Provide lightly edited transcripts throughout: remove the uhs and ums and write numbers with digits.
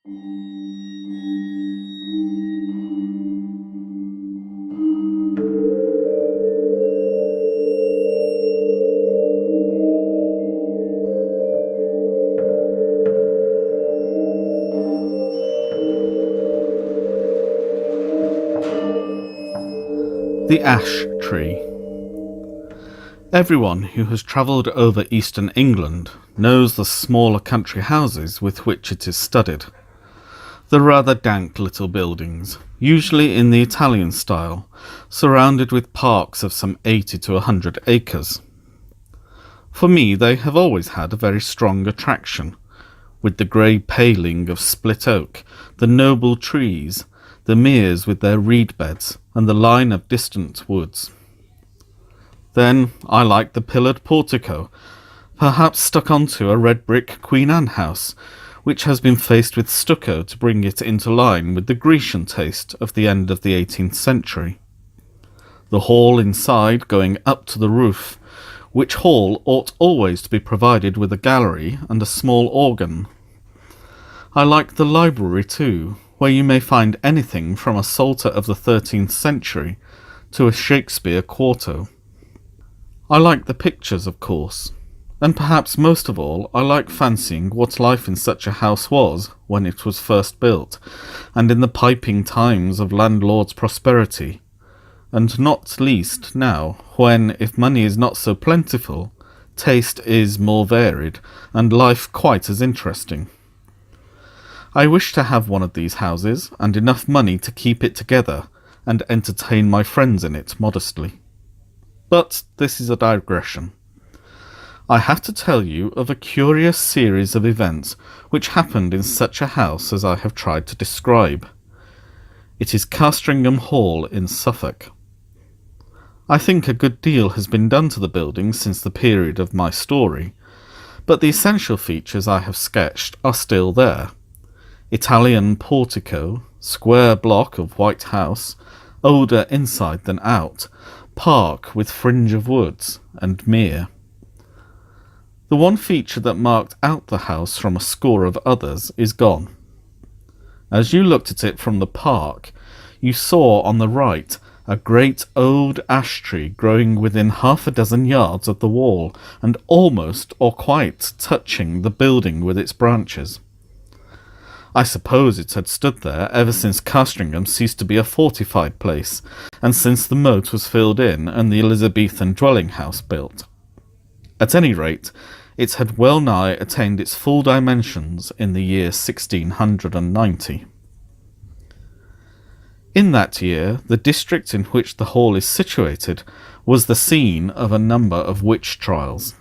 The Ash Tree. Everyone who has travelled over eastern England knows the smaller country houses with which it is studded. The rather dank little buildings, usually in the Italian style, surrounded with parks of some 80 to 100 acres. For me, they have always had a very strong attraction, with the grey paling of split oak, the noble trees, the meres with their reed beds, and the line of distant woods. Then I like the pillared portico, perhaps stuck onto a red brick Queen Anne house, which has been faced with stucco to bring it into line with the Grecian taste of the end of the 18th century. The hall inside going up to the roof, which hall ought always to be provided with a gallery and a small organ. I like the library too, where you may find anything from a Psalter of the 13th century to a Shakespeare quarto. I like the pictures, of course, and perhaps most of all I like fancying what life in such a house was when it was first built, and in the piping times of landlord's prosperity, and not least now, when, if money is not so plentiful, taste is more varied, and life quite as interesting. I wish to have one of these houses, and enough money to keep it together, and entertain my friends in it modestly. But this is a digression. I have to tell you of a curious series of events which happened in such a house as I have tried to describe. It is Castringham Hall in Suffolk. I think a good deal has been done to the building since the period of my story, but the essential features I have sketched are still there. Italian portico, square block of white house, older inside than out, park with fringe of woods, and mere. The one feature that marked out the house from a score of others is gone. As you looked at it from the park, you saw on the right a great old ash tree growing within half a dozen yards of the wall, and almost or quite touching the building with its branches. I suppose it had stood there ever since Castringham ceased to be a fortified place, and since the moat was filled in and the Elizabethan dwelling-house built. At any rate, it had well nigh attained its full dimensions in the year 1690. In that year, the district in which the hall is situated was the scene of a number of witch trials.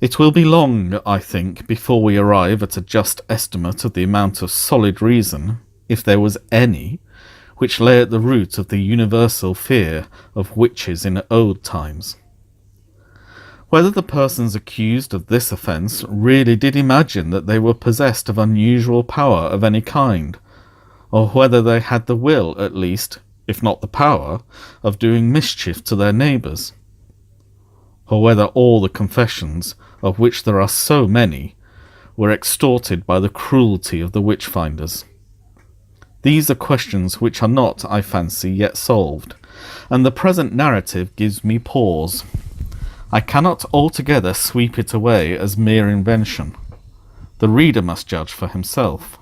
It will be long, I think, before we arrive at a just estimate of the amount of solid reason, if there was any, which lay at the root of the universal fear of witches in old times. Whether the persons accused of this offence really did imagine that they were possessed of unusual power of any kind, or whether they had the will, at least, if not the power, of doing mischief to their neighbours, or whether all the confessions, of which there are so many, were extorted by the cruelty of the witch-finders. These are questions which are not, I fancy, yet solved, and the present narrative gives me pause. I cannot altogether sweep it away as mere invention. The reader must judge for himself.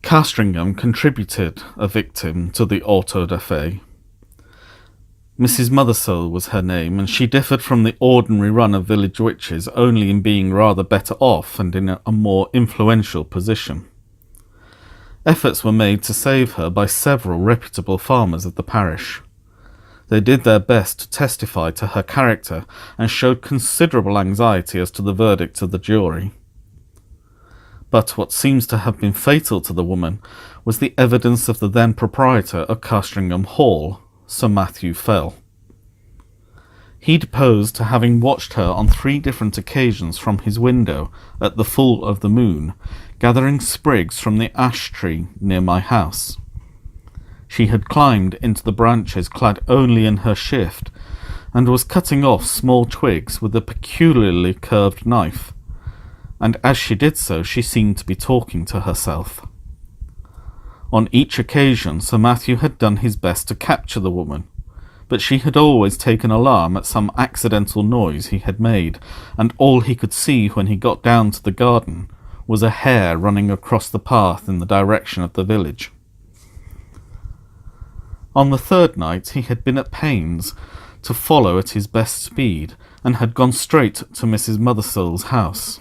Castringham contributed a victim to the auto da fe. Mrs. Mothersole was her name, and she differed from the ordinary run of village witches only in being rather better off and in a more influential position. Efforts were made to save her by several reputable farmers of the parish. They did their best to testify to her character, and showed considerable anxiety as to the verdict of the jury. But what seems to have been fatal to the woman was the evidence of the then proprietor of Castringham Hall, Sir Matthew Fell. He deposed to having watched her on 3 different occasions from his window at the full of the moon, gathering sprigs from the ash tree near my house. She had climbed into the branches clad only in her shift, and was cutting off small twigs with a peculiarly curved knife, and as she did so she seemed to be talking to herself. On each occasion Sir Matthew had done his best to capture the woman, but she had always taken alarm at some accidental noise he had made, and all he could see when he got down to the garden was a hare running across the path in the direction of the village. On the third night he had been at pains to follow at his best speed, and had gone straight to Mrs. Mothersole's house.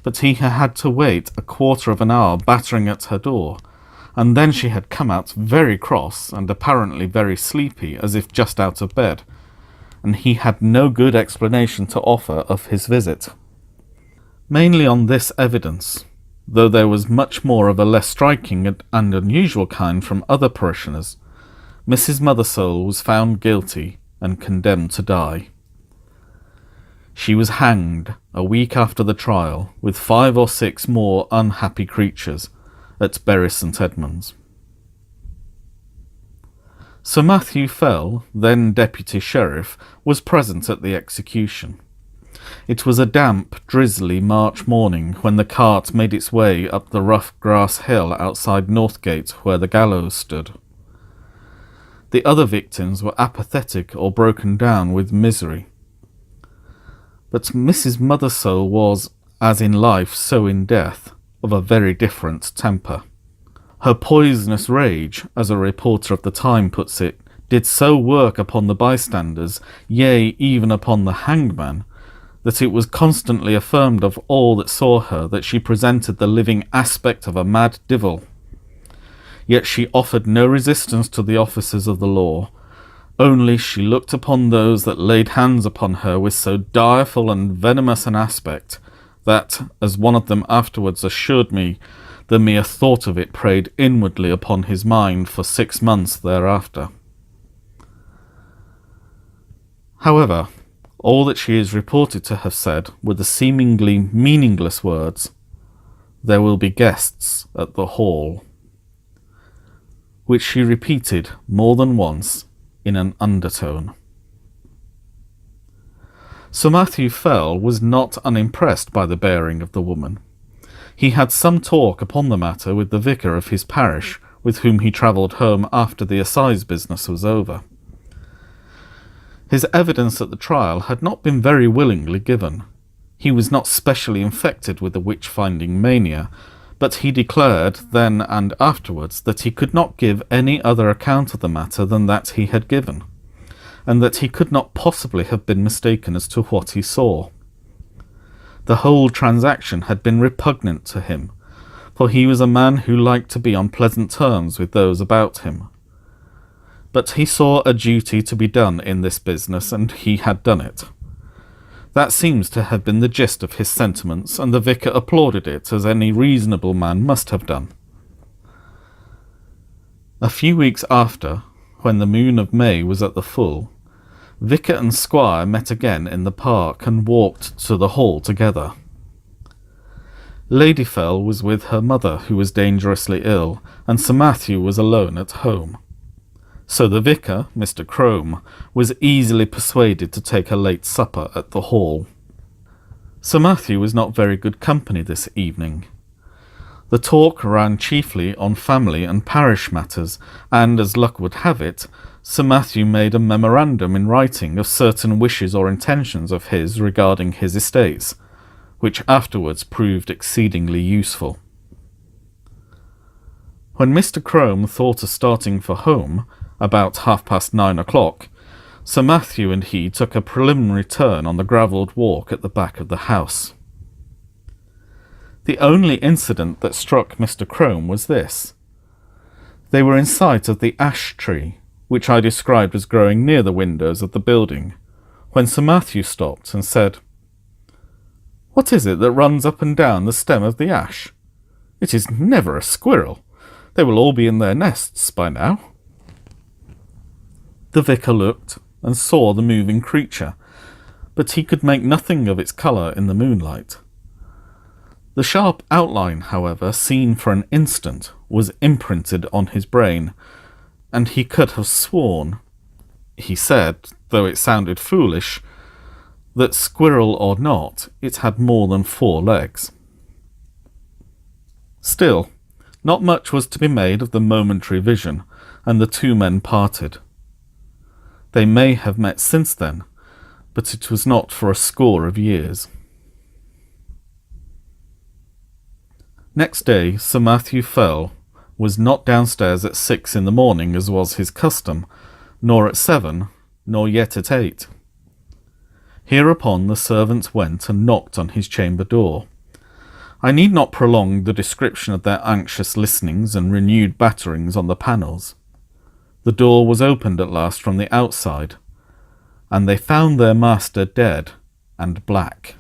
But he had to wait a quarter of an hour battering at her door, and then she had come out very cross and apparently very sleepy, as if just out of bed, and he had no good explanation to offer of his visit. Mainly on this evidence, though there was much more of a less striking and unusual kind from other parishioners, Mrs. Mothersole was found guilty and condemned to die. She was hanged a week after the trial, with 5 or 6 more unhappy creatures, at Bury St Edmunds. Sir Matthew Fell, then Deputy Sheriff, was present at the execution. It was a damp, drizzly March morning when the cart made its way up the rough grass hill outside Northgate where the gallows stood. The other victims were apathetic or broken down with misery. But Mrs. Mothersole was, as in life so in death, of a very different temper. Her poisonous rage, as a reporter of the time puts it, did so work upon the bystanders, yea, even upon the hanged man, that it was constantly affirmed of all that saw her that she presented the living aspect of a mad divil. Yet she offered no resistance to the officers of the law, only she looked upon those that laid hands upon her with so direful and venomous an aspect, that, as one of them afterwards assured me, the mere thought of it preyed inwardly upon his mind for 6 months thereafter. However, all that she is reported to have said were the seemingly meaningless words, "There will be guests at the hall," which she repeated more than once in an undertone. Sir Matthew Fell was not unimpressed by the bearing of the woman. He had some talk upon the matter with the vicar of his parish, with whom he travelled home after the assize business was over. His evidence at the trial had not been very willingly given. He was not specially infected with the witch-finding mania, but he declared then and afterwards that he could not give any other account of the matter than that he had given, and that he could not possibly have been mistaken as to what he saw. The whole transaction had been repugnant to him, for he was a man who liked to be on pleasant terms with those about him. But he saw a duty to be done in this business, and he had done it. That seems to have been the gist of his sentiments, and the vicar applauded it, as any reasonable man must have done. A few weeks after, when the moon of May was at the full, vicar and squire met again in the park and walked to the hall together. Lady Fell was with her mother, who was dangerously ill, and Sir Matthew was alone at home. So the vicar, Mr. Crome, was easily persuaded to take a late supper at the hall. Sir Matthew was not very good company this evening. The talk ran chiefly on family and parish matters, and, as luck would have it, Sir Matthew made a memorandum in writing of certain wishes or intentions of his regarding his estates, which afterwards proved exceedingly useful. When Mr. Crome thought of starting for home, about 9:30, Sir Matthew and he took a preliminary turn on the gravelled walk at the back of the house. The only incident that struck Mr. Crome was this. They were in sight of the ash tree, which I described as growing near the windows of the building, when Sir Matthew stopped and said, "What is it that runs up and down the stem of the ash? It is never a squirrel. They will all be in their nests by now." The vicar looked and saw the moving creature, but he could make nothing of its colour in the moonlight. The sharp outline, however, seen for an instant, was imprinted on his brain, and he could have sworn, he said, though it sounded foolish, that, squirrel or not, it had more than 4 legs. Still, not much was to be made of the momentary vision, and the 2 men parted. They may have met since then, but it was not for a score of years. Next day, Sir Matthew Fell was not downstairs at 6 in the morning, as was his custom, nor at 7, nor yet at 8. Hereupon the servants went and knocked on his chamber door. I need not prolong the description of their anxious listenings and renewed batterings on the panels. The door was opened at last from the outside, and they found their master dead and black.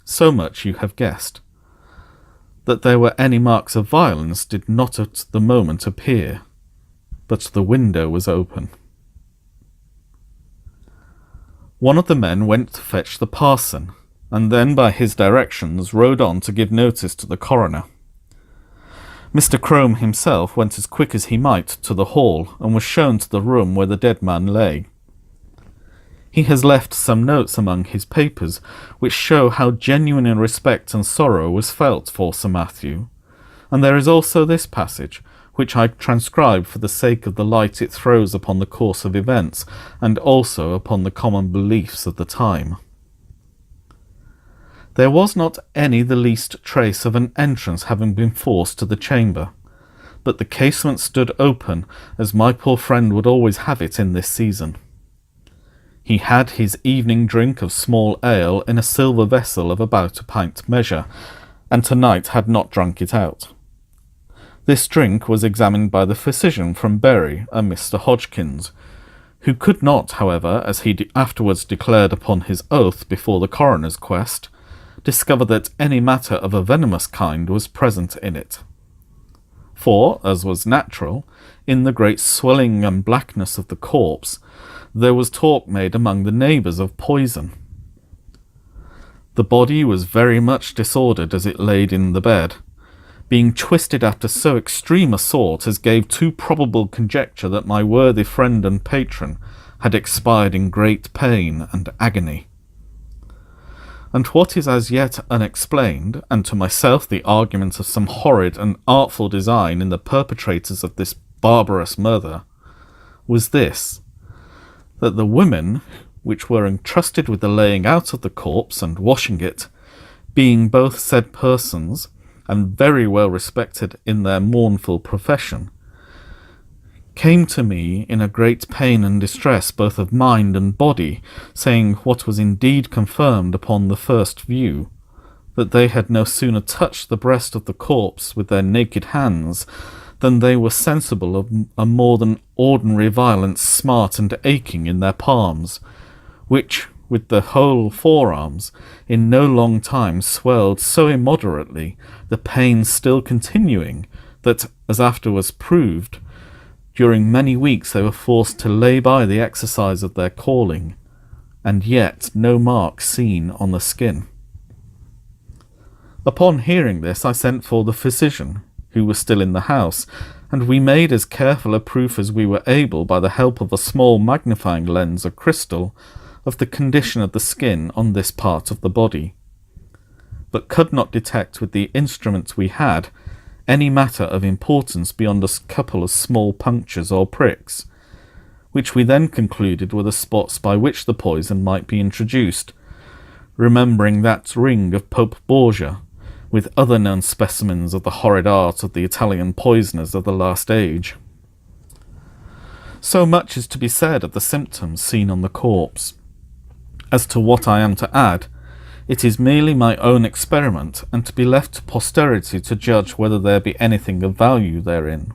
So much you have guessed. That there were any marks of violence did not at the moment appear, but the window was open. One of the men went to fetch the parson, and then by his directions rode on to give notice to the coroner. Mr. Crome himself went as quick as he might to the hall, and was shown to the room where the dead man lay. He has left some notes among his papers, which show how genuine in respect and sorrow was felt for Sir Matthew, and there is also this passage, which I transcribe for the sake of the light it throws upon the course of events, and also upon the common beliefs of the time. There was not any the least trace of an entrance having been forced to the chamber, but the casement stood open, as my poor friend would always have it in this season. He had his evening drink of small ale in a silver vessel of about a pint measure, and tonight had not drunk it out. This drink was examined by the physician from Bury, a Mr. Hodgkins, who could not, however, as he afterwards declared upon his oath before the coroner's quest, discover that any matter of a venomous kind was present in it. For, as was natural, in the great swelling and blackness of the corpse, there was talk made among the neighbours of poison. The body was very much disordered as it laid in the bed, being twisted after so extreme a sort as gave too probable conjecture that my worthy friend and patron had expired in great pain and agony. And what is as yet unexplained, and to myself the argument of some horrid and artful design in the perpetrators of this barbarous murder, was this, that the women which were entrusted with the laying out of the corpse and washing it, being both said persons, and very well respected in their mournful profession, came to me in a great pain and distress both of mind and body, saying what was indeed confirmed upon the first view, that they had no sooner touched the breast of the corpse with their naked hands than they were sensible of a more than ordinary violent smart and aching in their palms, which, with the whole forearms, in no long time swelled so immoderately, the pain still continuing, that, as afterwards proved, during many weeks they were forced to lay by the exercise of their calling, and yet no mark seen on the skin. Upon hearing this, I sent for the physician, who was still in the house, and we made as careful a proof as we were able by the help of a small magnifying lens of crystal of the condition of the skin on this part of the body, but could not detect with the instruments we had any matter of importance beyond a couple of small punctures or pricks, which we then concluded were the spots by which the poison might be introduced, remembering that ring of Pope Borgia, with other known specimens of the horrid art of the Italian poisoners of the last age. So much is to be said of the symptoms seen on the corpse. As to what I am to add, it is merely my own experiment, and to be left to posterity to judge whether there be anything of value therein.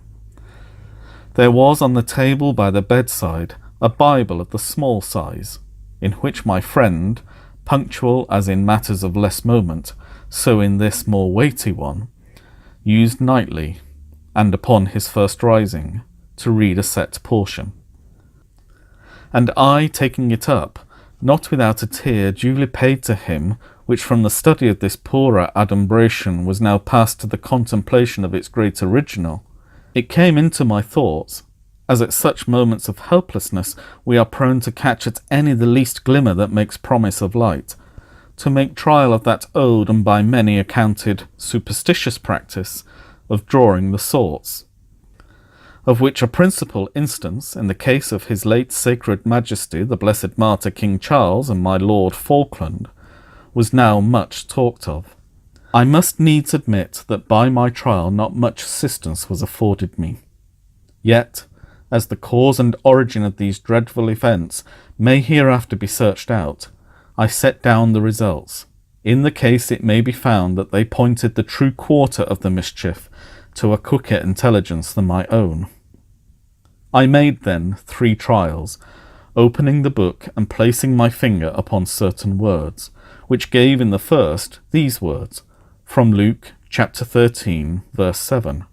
There was on the table by the bedside a Bible of the small size, in which my friend, punctual as in matters of less moment, so in this more weighty one, used nightly, and upon his first rising, to read a set portion. And I, taking it up, not without a tear duly paid to him, which from the study of this poorer adumbration was now passed to the contemplation of its great original, it came into my thoughts, as at such moments of helplessness we are prone to catch at any the least glimmer that makes promise of light, to make trial of that old and by many accounted superstitious practice of drawing the sorts, of which a principal instance, in the case of his late sacred Majesty the Blessed Martyr King Charles and my Lord Falkland, was now much talked of. I must needs admit that by my trial not much assistance was afforded me. Yet, as the cause and origin of these dreadful events may hereafter be searched out, I set down the results. In the case it may be found that they pointed the true quarter of the mischief to a quicker intelligence than my own. I made then 3 trials, opening the book and placing my finger upon certain words, which gave in the first these words, from Luke chapter 13, verse 7,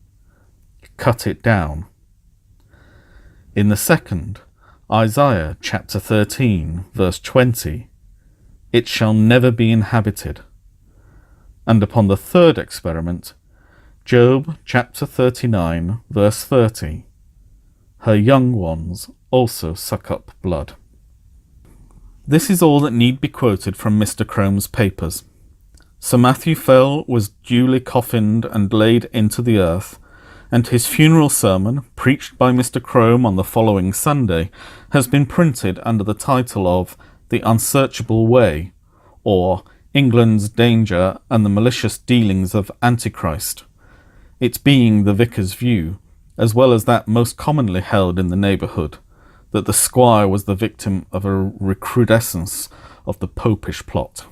"Cut it down." In the second, Isaiah chapter 13, verse 20, "It shall never be inhabited." And upon the third experiment, Job chapter 39, verse 30, "Her young ones also suck up blood." This is all that need be quoted from Mr. Crome's papers. Sir Matthew Fell was duly coffined and laid into the earth, and his funeral sermon, preached by Mr. Crome on the following Sunday, has been printed under the title of The Unsearchable Way, or England's Danger and the Malicious Dealings of Antichrist, it being the vicar's view, as well as that most commonly held in the neighbourhood, that the squire was the victim of a recrudescence of the popish plot.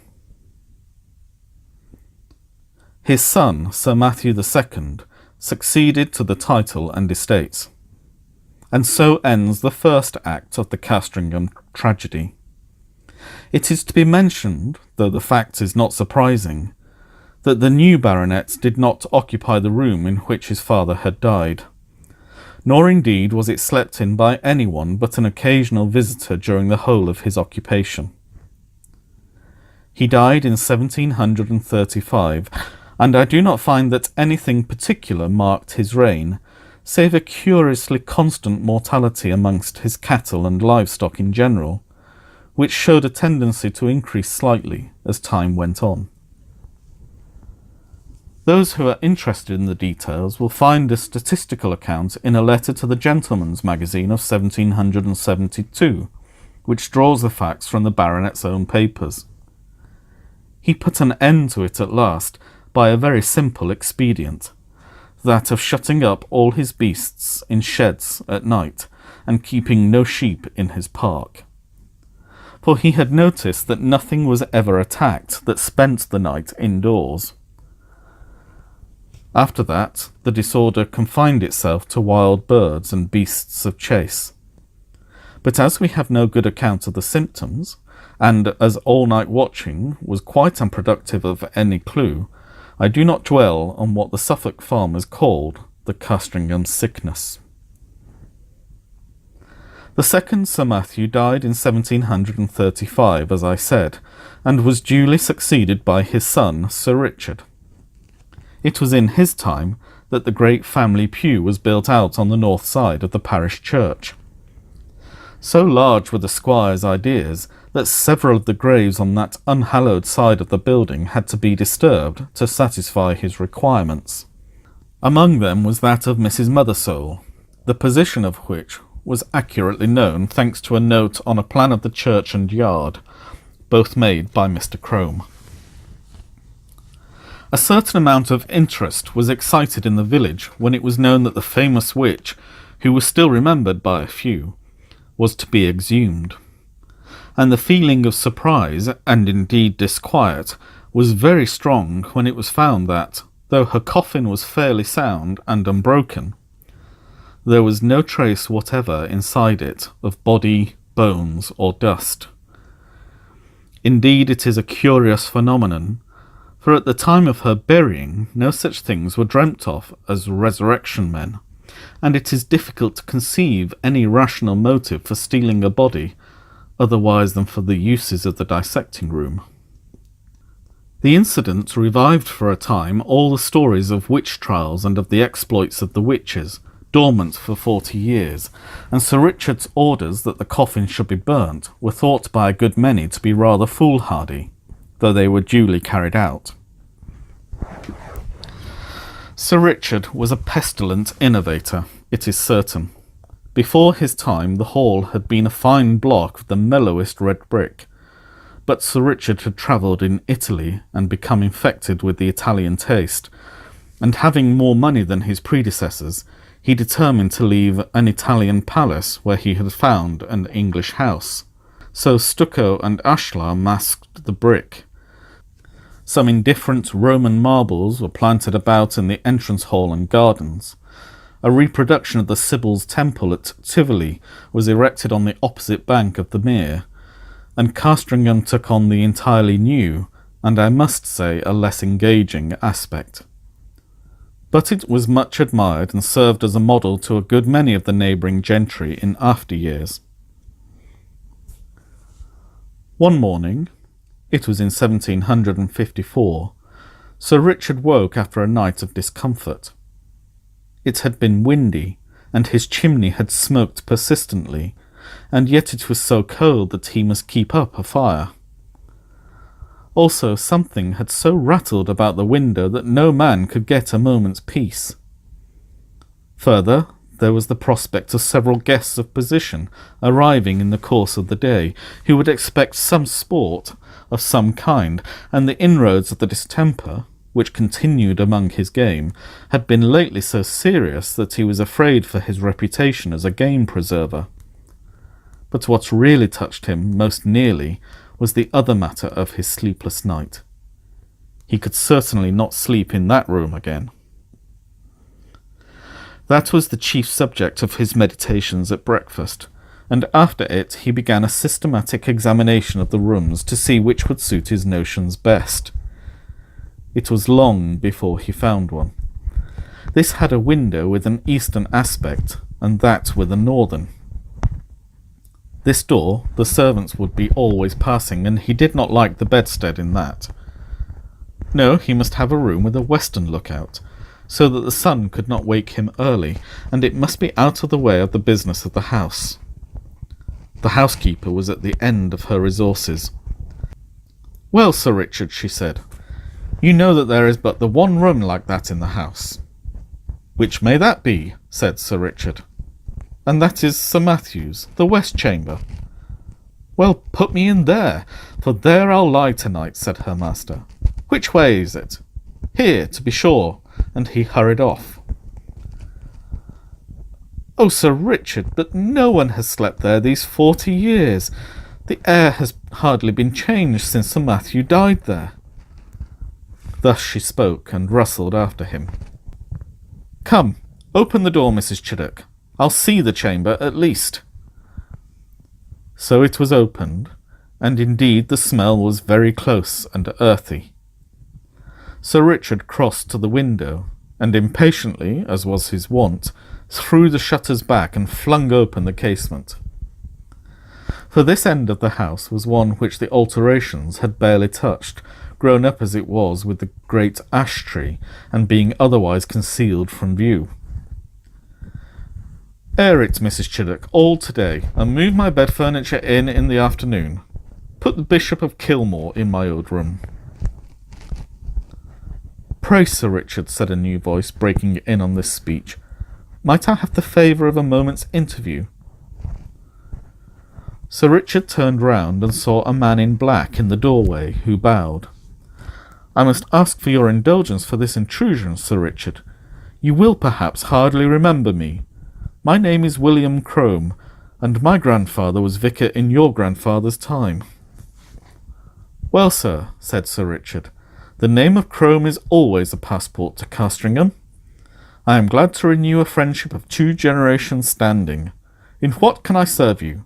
His son, Sir Matthew II, succeeded to the title and estates. And so ends the first act of the Castringham tragedy. It is to be mentioned, though the fact is not surprising, that the new baronet did not occupy the room in which his father had died, nor indeed was it slept in by anyone but an occasional visitor during the whole of his occupation. He died in 1735, and I do not find that anything particular marked his reign, save a curiously constant mortality amongst his cattle and livestock in general, which showed a tendency to increase slightly as time went on. Those who are interested in the details will find a statistical account in a letter to the Gentleman's Magazine of 1772, which draws the facts from the baronet's own papers. He put an end to it at last by a very simple expedient, that of shutting up all his beasts in sheds at night, and keeping no sheep in his park. For he had noticed that nothing was ever attacked that spent the night indoors. After that, the disorder confined itself to wild birds and beasts of chase. But as we have no good account of the symptoms, and as all-night watching was quite unproductive of any clue, I do not dwell on what the Suffolk farmers called the Castringham sickness. The second Sir Matthew died in 1735, as I said, and was duly succeeded by his son, Sir Richard. It was in his time that the great family pew was built out on the north side of the parish church. So large were the squire's ideas that several of the graves on that unhallowed side of the building had to be disturbed to satisfy his requirements. Among them was that of Mrs. Mothersole, the position of which was accurately known thanks to a note on a plan of the church and yard, both made by Mr. Crome. A certain amount of interest was excited in the village when it was known that the famous witch, who was still remembered by a few, was to be exhumed, and the feeling of surprise, and indeed disquiet, was very strong when it was found that, though her coffin was fairly sound and unbroken, there was no trace whatever inside it of body, bones, or dust. Indeed, it is a curious phenomenon, for at the time of her burying no such things were dreamt of as resurrection men, and it is difficult to conceive any rational motive for stealing a body otherwise than for the uses of the dissecting room. The incident revived for a time all the stories of witch trials and of the exploits of the witches, dormant for 40 years, and Sir Richard's orders that the coffin should be burnt were thought by a good many to be rather foolhardy, though they were duly carried out. Sir Richard was a pestilent innovator, it is certain. Before his time, the hall had been a fine block of the mellowest red brick, but Sir Richard had travelled in Italy and become infected with the Italian taste, and having more money than his predecessors, he determined to leave an Italian palace where he had found an English house. So stucco and ashlar masked the brick. Some indifferent Roman marbles were planted about in the entrance hall and gardens. A reproduction of the Sibyl's Temple at Tivoli was erected on the opposite bank of the mere, and Castringham took on the entirely new, and I must say a less engaging, aspect. But it was much admired and served as a model to a good many of the neighbouring gentry in after years. One morning, it was in 1754, Sir Richard woke after a night of discomfort. It had been windy, and his chimney had smoked persistently, and yet it was so cold that he must keep up a fire. Also, something had so rattled about the window that no man could get a moment's peace. Further, there was the prospect of several guests of position arriving in the course of the day, who would expect some sport of some kind, and the inroads of the distemper, which continued among his game, had been lately so serious that he was afraid for his reputation as a game preserver. But what really touched him most nearly was the other matter of his sleepless night. He could certainly not sleep in that room again. That was the chief subject of his meditations at breakfast, and after it he began a systematic examination of the rooms to see which would suit his notions best. It was long before he found one. This had a window with an eastern aspect, and that with a northern. This door the servants would be always passing, and he did not like the bedstead in that. No, he must have a room with a western lookout, so that the sun could not wake him early, and it must be out of the way of the business of the house. The housekeeper was at the end of her resources. "Well, Sir Richard," she said, "you know that there is but the one room like that in the house." "Which may that be?" said Sir Richard. "And that is Sir Matthew's, the west chamber." "Well, put me in there, for there I'll lie tonight," said her master. "Which way is it?" "Here, to be sure," and he hurried off. "Oh, Sir Richard, but no one has slept there these 40 years. The air has hardly been changed since Sir Matthew died there." Thus she spoke, and rustled after him. "Come, open the door, Mrs. Chiddock. I'll see the chamber, at least." So it was opened, and indeed the smell was very close and earthy. Sir Richard crossed to the window, and impatiently, as was his wont, threw the shutters back and flung open the casement. For this end of the house was one which the alterations had barely touched, grown up as it was with the great ash-tree, and being otherwise concealed from view. "Air it, Mrs. Chiddock, all to-day, and move my bed furniture in the afternoon. Put the Bishop of Kilmore in my old room." "Pray, Sir Richard," said a new voice, breaking in on this speech, "might I have the favour of a moment's interview?" Sir Richard turned round and saw a man in black in the doorway, who bowed. "I must ask for your indulgence for this intrusion, Sir Richard. You will perhaps hardly remember me. My name is William Crome, and my grandfather was vicar in your grandfather's time." "Well, sir," said Sir Richard, "the name of Crome is always a passport to Castringham. I am glad to renew a friendship of 2 generations' standing. In what can I serve you?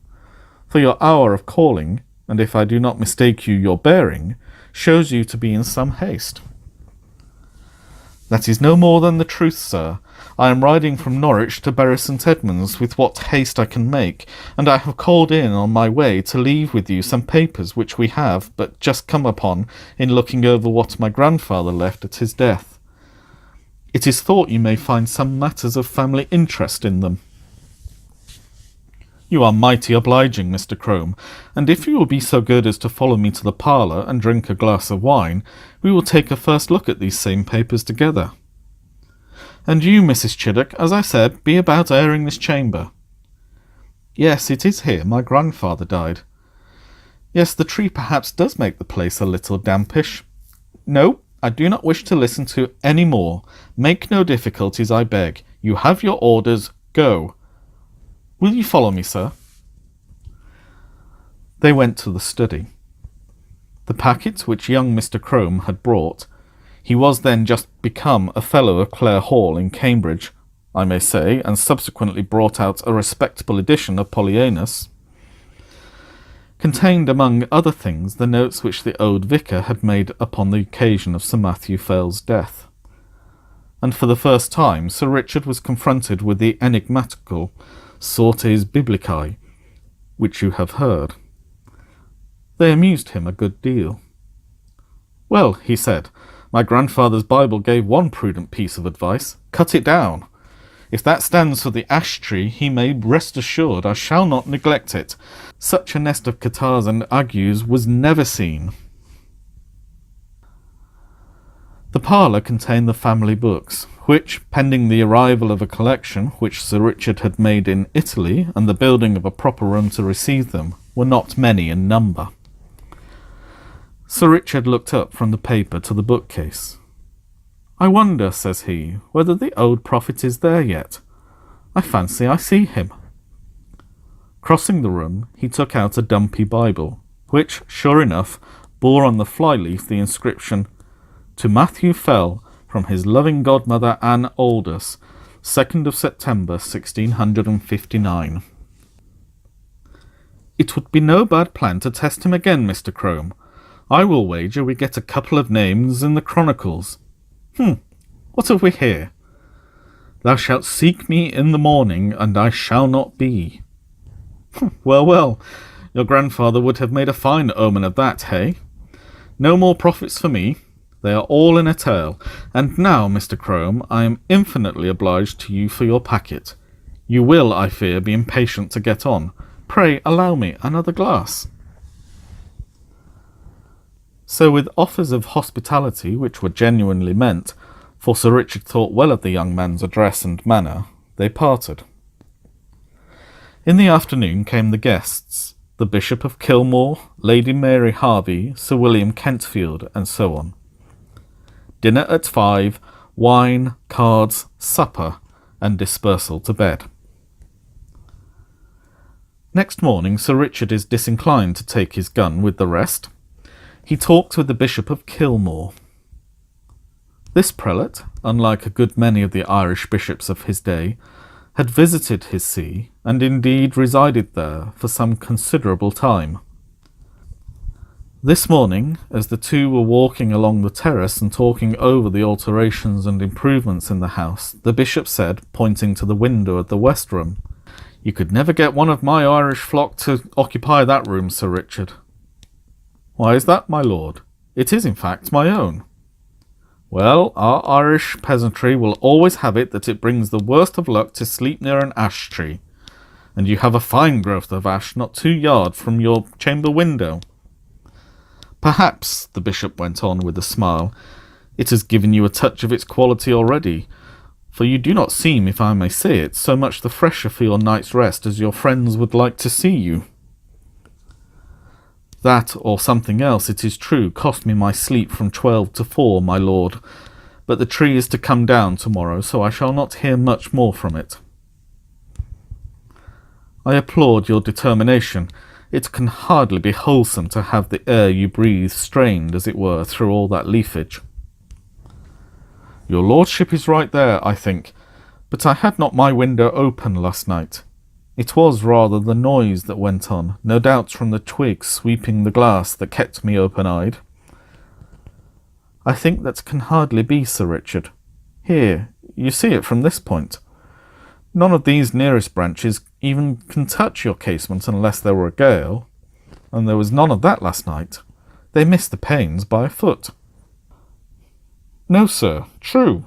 For your hour of calling, and if I do not mistake you, your bearing, shows you to be in some haste." "That is no more than the truth, sir. I am riding from Norwich to Bury St. Edmunds with what haste I can make, and I have called in on my way to leave with you some papers which we have but just come upon in looking over what my grandfather left at his death. It is thought you may find some matters of family interest in them. You are mighty obliging, Mr. Crome, and if you will be so good as to follow me to the parlour and drink a glass of wine, we will take a first look at these same papers together. And you, Mrs. Chiddock, as I said, be about airing this chamber. Yes, it is here my grandfather died. Yes, the tree perhaps does make the place a little dampish. No, I do not wish to listen to any more. Make no difficulties, I beg. You have your orders. Go. Will you follow me, sir? They went to the study. The packet which young Mr. Crome had brought, he was then just become a fellow of Clare Hall in Cambridge, I may say, and subsequently brought out a respectable edition of Polyaenus, contained among other things the notes which the old vicar had made upon the occasion of Sir Matthew Fell's death. And for the first time Sir Richard was confronted with the enigmatical Sortes Biblicae, which you have heard. They amused him a good deal. Well, he said, my grandfather's Bible gave one prudent piece of advice. Cut it down. If that stands for the ash tree, he may rest assured I shall not neglect it. Such a nest of catarrhs and agues was never seen. The parlour contained the family books, which, pending the arrival of a collection which Sir Richard had made in Italy, and the building of a proper room to receive them, were not many in number. Sir Richard looked up from the paper to the bookcase. I wonder, says he, whether the old prophet is there yet. I fancy I see him. Crossing the room, he took out a dumpy Bible, which, sure enough, bore on the flyleaf the inscription, To Matthew Fell, from his loving godmother Anne Aldous, 2nd of September 1659. It would be no bad plan to test him again, Mr. Crome. I will wager we get a couple of names in the Chronicles. What have we here? Thou shalt seek me in the morning, and I shall not be. Well, well, your grandfather would have made a fine omen of that, hey? No more profits for me. They are all in a tale. And now, Mr. Crome, I am infinitely obliged to you for your packet. You will, I fear, be impatient to get on. Pray allow me another glass. So with offers of hospitality, which were genuinely meant, for Sir Richard thought well of the young man's address and manner, they parted. In the afternoon came the guests, the Bishop of Kilmore, Lady Mary Harvey, Sir William Kentfield, and so on. Dinner at 5, wine, cards, supper, and dispersal to bed. Next morning Sir Richard is disinclined to take his gun with the rest. He talked with the Bishop of Kilmore. This prelate, unlike a good many of the Irish bishops of his day, had visited his see, and indeed resided there for some considerable time. This morning, as the two were walking along the terrace and talking over the alterations and improvements in the house, the bishop said, pointing to the window of the west room, You could never get one of my Irish flock to occupy that room, Sir Richard. Why is that, my lord? It is, in fact, my own. Well, our Irish peasantry will always have it that it brings the worst of luck to sleep near an ash tree, and you have a fine growth of ash not 2 yards from your chamber window. Perhaps, the bishop went on with a smile, it has given you a touch of its quality already, for you do not seem, if I may say it, so much the fresher for your night's rest as your friends would like to see you. That, or something else, it is true, cost me my sleep from 12 to 4, my lord, but the tree is to come down tomorrow, so I shall not hear much more from it. I applaud your determination. It can hardly be wholesome to have the air you breathe strained, as it were, through all that leafage. Your lordship is right there, I think, but I had not my window open last night. It was rather the noise that went on, no doubt from the twigs sweeping the glass that kept me open-eyed. I think that can hardly be, Sir Richard. Here, you see it from this point. None of these nearest branches even can touch your casement unless there were a gale, and there was none of that last night. They missed the panes by a foot. No, sir, true.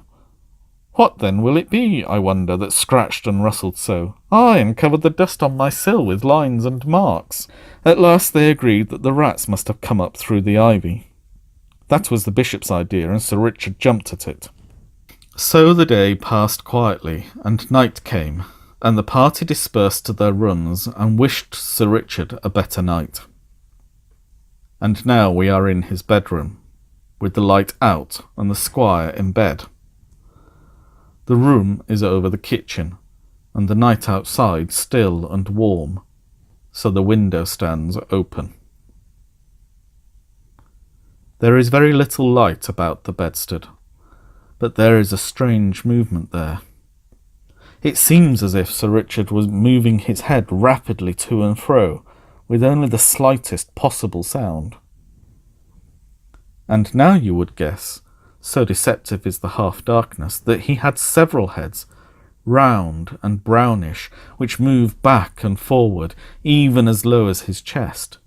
What then will it be, I wonder, that scratched and rustled so? Ay, and covered the dust on my sill with lines and marks. At last they agreed that the rats must have come up through the ivy. That was the bishop's idea, and Sir Richard jumped at it. So the day passed quietly, and night came, and the party dispersed to their rooms and wished Sir Richard a better night. And now we are in his bedroom, with the light out and the squire in bed. The room is over the kitchen, and the night outside still and warm, so the window stands open. There is very little light about the bedstead, but there is a strange movement there. It seems as if Sir Richard was moving his head rapidly to and fro, with only the slightest possible sound. And now you would guess, so deceptive is the half-darkness, that he had several heads, round and brownish, which moved back and forward, even as low as his chest.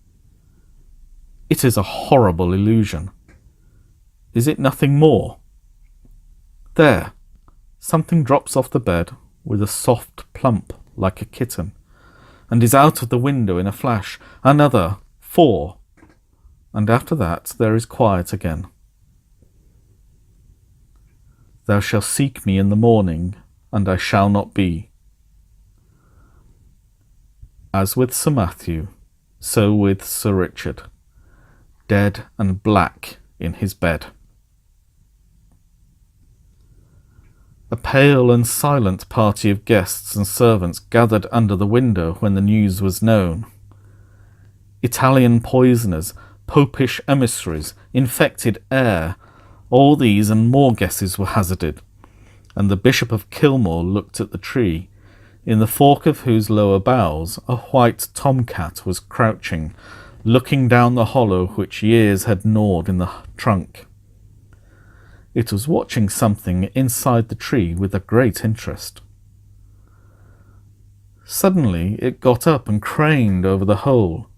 It is a horrible illusion. Is it nothing more? There, something drops off the bed with a soft plump like a kitten, and is out of the window in a flash. Another, 4, and after that there is quiet again. Thou shalt seek me in the morning, and I shall not be. As with Sir Matthew, so with Sir Richard, dead and black in his bed. A pale and silent party of guests and servants gathered under the window when the news was known. Italian poisoners, popish emissaries, infected air, all these and more guesses were hazarded, and the Bishop of Kilmore looked at the tree, in the fork of whose lower boughs a white tomcat was crouching, looking down the hollow which years had gnawed in the trunk. It was watching something inside the tree with a great interest. Suddenly it got up and craned over the hole.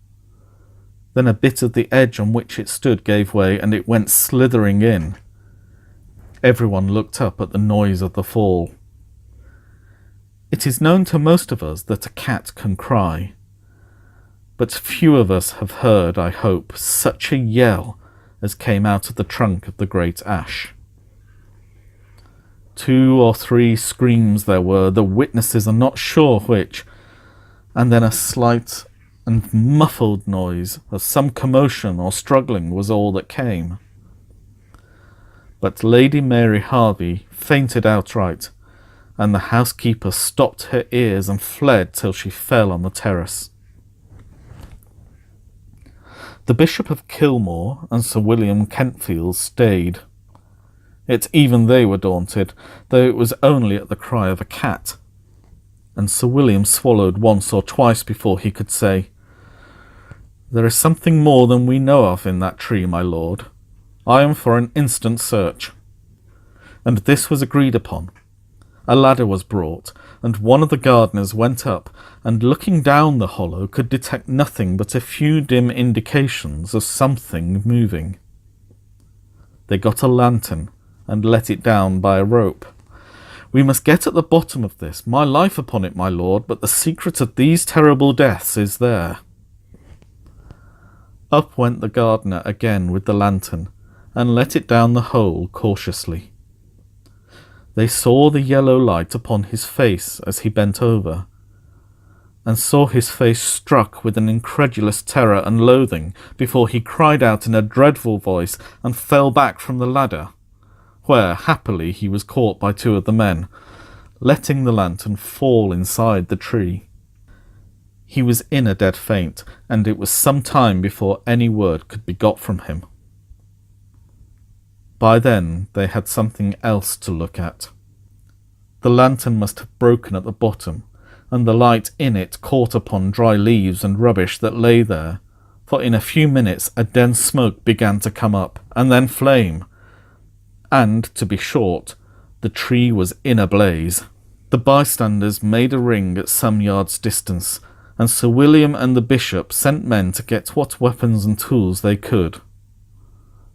Then a bit of the edge on which it stood gave way, and it went slithering in. Everyone looked up at the noise of the fall. It is known to most of us that a cat can cry, but few of us have heard, I hope, such a yell as came out of the trunk of the great ash. 2 or 3 screams there were, the witnesses are not sure which, and then a slight and muffled noise of some commotion or struggling was all that came. But Lady Mary Harvey fainted outright, and the housekeeper stopped her ears and fled till she fell on the terrace. The Bishop of Kilmore and Sir William Kentfield stayed. Yet even they were daunted, though it was only at the cry of a cat, and Sir William swallowed once or twice before he could say, "There is something more than we know of in that tree, my lord. I am for an instant search." And this was agreed upon. A ladder was brought, and one of the gardeners went up, and looking down the hollow could detect nothing but a few dim indications of something moving. They got a lantern and let it down by a rope. "We must get at the bottom of this, my life upon it, my lord, but the secret of these terrible deaths is there." Up went the gardener again with the lantern, and let it down the hole cautiously. They saw the yellow light upon his face as he bent over, and saw his face struck with an incredulous terror and loathing before he cried out in a dreadful voice and fell back from the ladder, where happily he was caught by 2 of the men, letting the lantern fall inside the tree. He was in a dead faint, and it was some time before any word could be got from him. By then they had something else to look at. The lantern must have broken at the bottom, and the light in it caught upon dry leaves and rubbish that lay there, for in a few minutes a dense smoke began to come up, and then flame, and, to be short, the tree was in a blaze. The bystanders made a ring at some yards' distance, and Sir William and the bishop sent men to get what weapons and tools they could.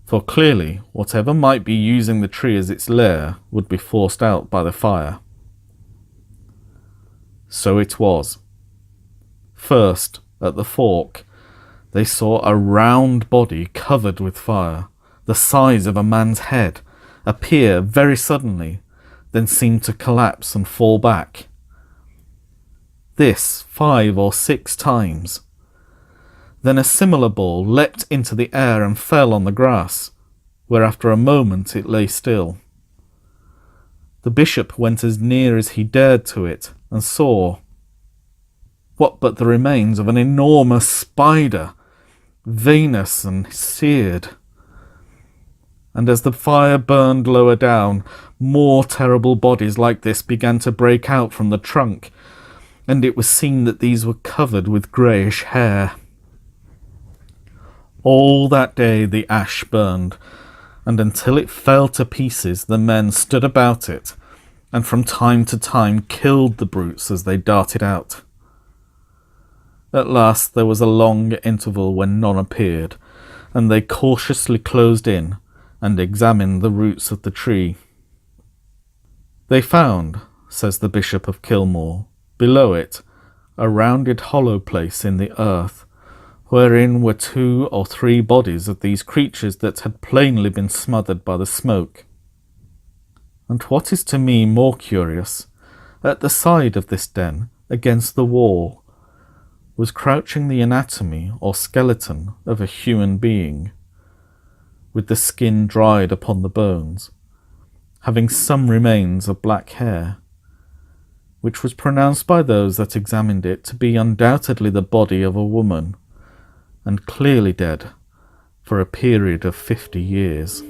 for clearly whatever might be using the tree as its lair would be forced out by the fire. So it was. First, at the fork, they saw a round body covered with fire, the size of a man's head, appear very suddenly, then seem to collapse and fall back. This 5 or 6 times. Then a similar ball leapt into the air and fell on the grass, where after a moment it lay still. The bishop went as near as he dared to it, and saw what but the remains of an enormous spider, veinous and seared. And as the fire burned lower down, more terrible bodies like this began to break out from the trunk, and it was seen that these were covered with greyish hair. All that day the ash burned, and until it fell to pieces the men stood about it, and from time to time killed the brutes as they darted out. At last there was a long interval when none appeared, and they cautiously closed in and examined the roots of the tree. They found, says the Bishop of Kilmore, below it, a rounded hollow place in the earth, wherein were 2 or 3 bodies of these creatures that had plainly been smothered by the smoke. And what is to me more curious, at the side of this den, against the wall, was crouching the anatomy or skeleton of a human being, with the skin dried upon the bones, having some remains of black hair, which was pronounced by those that examined it to be undoubtedly the body of a woman, and clearly dead for a period of 50 years.